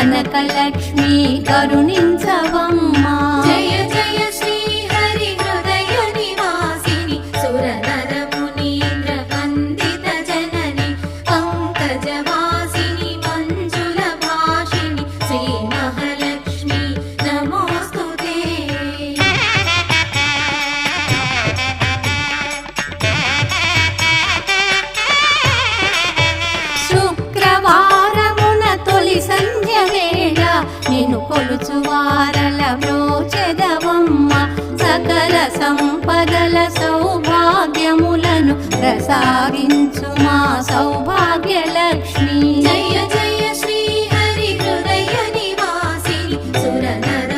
కనకలక్ష్మి కరుణించవమ్మా. జయ జయ శ్రీ హరి హృదయ నివాసిని సురనర మునీంద్ర వందిత జనని పంకజవాసిని మంజుల భాషిని శ్రీ మహాలక్ష్మి నమోస్తుతే. శుక్రవారమున తొలి సంధ్య వేళ నిన్ను కొలుచు వారల బ్రోచెదవమ్మ. సకల సంపదల సౌభాగ్యములను ప్రసాదించు మా సౌభాగ్యలక్ష్మి. జయ